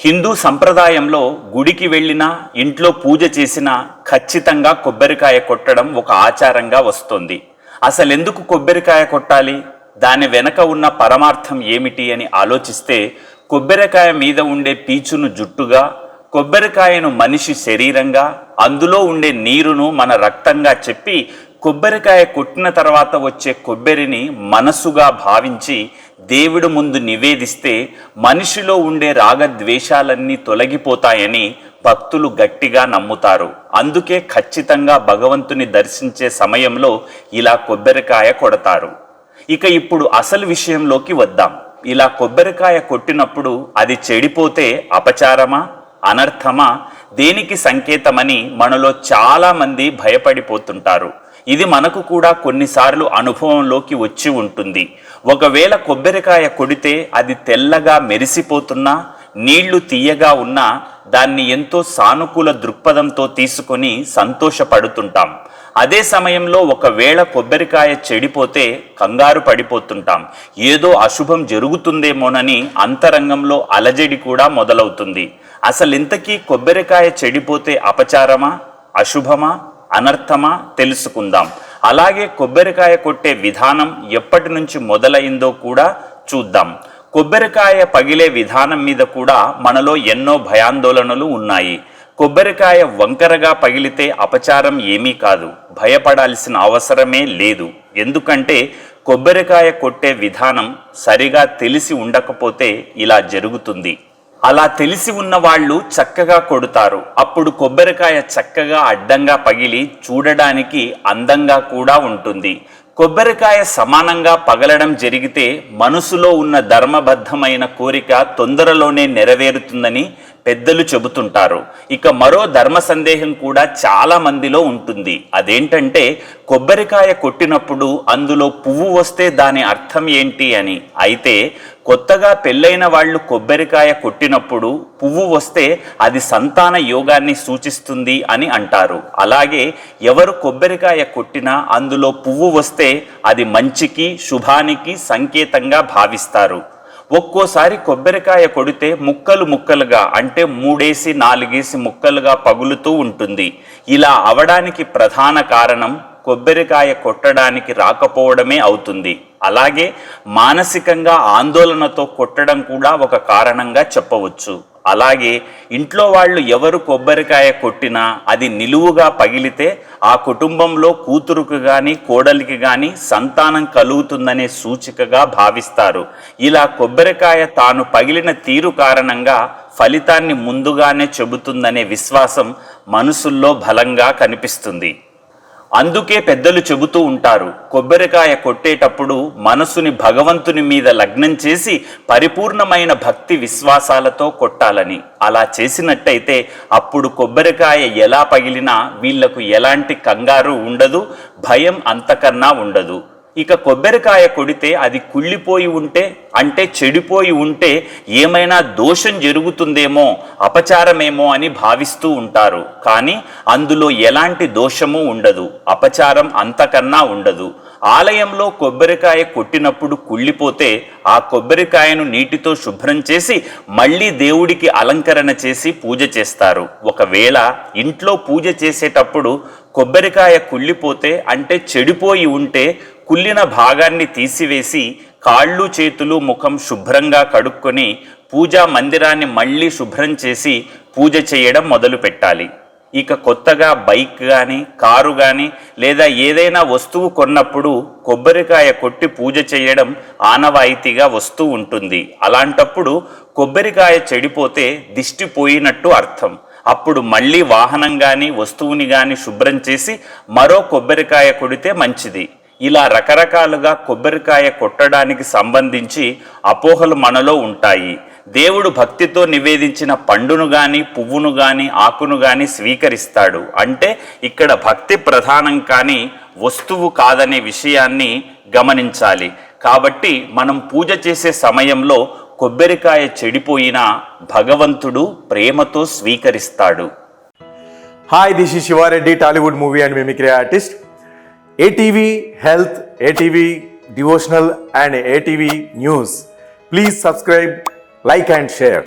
హిందూ సంప్రదాయంలో గుడికి వెళ్ళినా ఇంట్లో పూజ చేసినా ఖచ్చితంగా కొబ్బరికాయ కొట్టడం ఒక ఆచారంగా వస్తుంది. అసలెందుకు కొబ్బరికాయ కొట్టాలి, దాని వెనక ఉన్న పరమార్థం ఏమిటి అని ఆలోచిస్తే కొబ్బరికాయ మీద ఉండే పీచును జుట్టుగా, కొబ్బరికాయను మనిషి శరీరంగా, అందులో ఉండే నీరును మన రక్తంగా చెప్పి కొబ్బరికాయ కొట్టిన తర్వాత వచ్చే కొబ్బరిని మనసుగా భావించి దేవుడి ముందు నివేదిస్తే మనిషిలో ఉండే రాగద్వేషాలన్నీ తొలగిపోతాయని భక్తులు గట్టిగా నమ్ముతారు. అందుకే ఖచ్చితంగా భగవంతుని దర్శించే సమయంలో ఇలా కొబ్బరికాయ కొడతారు. ఇక ఇప్పుడు అసలు విషయంలోకి వద్దాం. ఇలా కొబ్బరికాయ కొట్టినప్పుడు అది చెడిపోతే అపచారమా, అనర్థమా, దేనికి సంకేతమని మనలో చాలామంది భయపడిపోతుంటారు. ఇది మనకు కూడా కొన్నిసార్లు అనుభవంలోకి వచ్చి ఉంటుంది. ఒకవేళ కొబ్బరికాయ కొడితే అది తెల్లగా మెరిసిపోతున్నా, నీళ్లు తీయగా ఉన్నా దాన్ని ఎంతో సానుకూల దృక్పథంతో తీసుకొని సంతోషపడుతుంటాం. అదే సమయంలో ఒకవేళ కొబ్బరికాయ చెడిపోతే కంగారు పడిపోతుంటాం. ఏదో అశుభం జరుగుతుందేమోనని అంతరంగంలో అలజడి కూడా మొదలవుతుంది. అసలింతకీ కొబ్బరికాయ చెడిపోతే అపచారమా, అశుభమా, అనర్థమా తెలుసుకుందాం. అలాగే కొబ్బరికాయ కొట్టే విధానం ఎప్పటి నుంచి మొదలైందో కూడా చూద్దాం. కొబ్బరికాయ పగిలే విధానం మీద కూడా మనలో ఎన్నో భయాందోళనలు ఉన్నాయి. కొబ్బరికాయ వంకరగా పగిలితే అపచారం ఏమీ కాదు, భయపడాల్సిన అవసరమే లేదు. ఎందుకంటే కొబ్బరికాయ కొట్టే విధానం సరిగా తెలిసి ఉండకపోతే ఇలా జరుగుతుంది. అలా తెలిసి ఉన్న వాళ్ళు చక్కగా కొడతారు. అప్పుడు కొబ్బరికాయ చక్కగా అడ్డంగా పగిలి చూడడానికి అందంగా కూడా ఉంటుంది. కొబ్బరికాయ సమానంగా పగలడం జరిగితే మనసులో ఉన్న ధర్మబద్ధమైన కోరిక తొందరలోనే నెరవేరుతుందని పెద్దలు చెబుతుంటారు. ఇక మరో ధర్మ సందేహం కూడా చాలా మందిలో ఉంటుంది. అదేంటంటే కొబ్బరికాయ కొట్టినప్పుడు అందులో పువ్వు వస్తే దాని అర్థం ఏంటి అని. అయితే కొత్తగా పెళ్ళైన వాళ్ళు కొబ్బరికాయ కొట్టినప్పుడు పువ్వు వస్తే అది సంతాన యోగాన్ని సూచిస్తుంది అని అంటారు. అలాగే ఎవరు కొబ్బరికాయ కొట్టినా అందులో పువ్వు వస్తే అది మంచికి, శుభానికి సంకేతంగా భావిస్తారు. ఒక్కోసారి కొబ్బరికాయ కొడితే ముక్కలు ముక్కలుగా, అంటే 3 4 ముక్కలుగా పగులుతూ ఉంటుంది. ఇలా అవడానికి ప్రధాన కారణం కొబ్బరికాయ కొట్టడానికి రాకపోవడమే అవుతుంది. అలాగే మానసికంగా ఆందోళనతో కొట్టడం కూడా ఒక కారణంగా చెప్పవచ్చు. అలాగే ఇంట్లో వాళ్ళు ఎవరు కొబ్బరికాయ కొట్టినా అది నిలువుగా పగిలితే ఆ కుటుంబంలో కూతురుకు కానీ కోడలికి కానీ సంతానం కలుగుతుందనే సూచికగా భావిస్తారు. ఇలా కొబ్బరికాయ తాను పగిలిన తీరు కారణంగా ఫలితాన్ని ముందుగానే చెబుతుందనే విశ్వాసం మనసుల్లో బలంగా కనిపిస్తుంది. అందుకే పెద్దలు చెబుతూ ఉంటారు, కొబ్బరికాయ కొట్టేటప్పుడు మనసుని భగవంతుని మీద లగ్నం చేసి పరిపూర్ణమైన భక్తి విశ్వాసాలతో కొట్టాలని. అలా చేసినట్టయితే అప్పుడు కొబ్బరికాయ ఎలా పగిలినా వీళ్లకు ఎలాంటి కంగారు ఉండదు, భయం అంతకన్నా ఉండదు. ఇక కొబ్బరికాయ కొడితే అది కుళ్ళిపోయి ఉంటే, అంటే చెడిపోయి ఉంటే ఏమైనా దోషం జరుగుతుందేమో, అపచారమేమో అని భావిస్తూ ఉంటారు. కానీ అందులో ఎలాంటి దోషము ఉండదు, అపచారం అంతకన్నా ఉండదు. ఆలయంలో కొబ్బరికాయ కొట్టినప్పుడు కుళ్ళిపోతే ఆ కొబ్బరికాయను నీటితో శుభ్రం చేసి మళ్ళీ దేవుడికి అలంకరణ చేసి పూజ చేస్తారు. ఒకవేళ ఇంట్లో పూజ చేసేటప్పుడు కొబ్బరికాయ కుళ్ళిపోతే, అంటే చెడిపోయి ఉంటే కుళ్ళిన భాగాన్ని తీసివేసి కాళ్ళు, చేతులు, ముఖం శుభ్రంగా కడుక్కొని పూజా మందిరాన్ని మళ్ళీ శుభ్రం చేసి పూజ చేయడం మొదలు పెట్టాలి. ఇక కొత్తగా బైక్ కానీ, కారు కానీ లేదా ఏదైనా వస్తువు కొన్నప్పుడు కొబ్బరికాయ కొట్టి పూజ చేయడం ఆనవాయితీగా వస్తూ ఉంటుంది. అలాంటప్పుడు కొబ్బరికాయ చెడిపోతే దిష్టి పోయినట్టు అర్థం. అప్పుడు మళ్ళీ వాహనం కానీ వస్తువుని కానీ శుభ్రం చేసి మరో కొబ్బరికాయ కొడితే మంచిది. ఇలా రకరకాలుగా కొబ్బరికాయ కొట్టడానికి సంబంధించి అపోహలు మనలో ఉంటాయి. దేవుడు భక్తితో నివేదించిన పండును గాని, పువ్వును గాని, ఆకును గాని స్వీకరిస్తాడు. అంటే ఇక్కడ భక్తి ప్రధానం కానీ వస్తువు కాదనే విషయాన్ని గమనించాలి. కాబట్టి మనం పూజ చేసే సమయంలో కొబ్బరికాయ చెడిపోయినా భగవంతుడు ప్రేమతో స్వీకరిస్తాడు. Hi, this is Shiva Reddy, Tollywood movie and mimicry artist. ATV Health, ATV Devotional and ATV News. Please subscribe, like and share.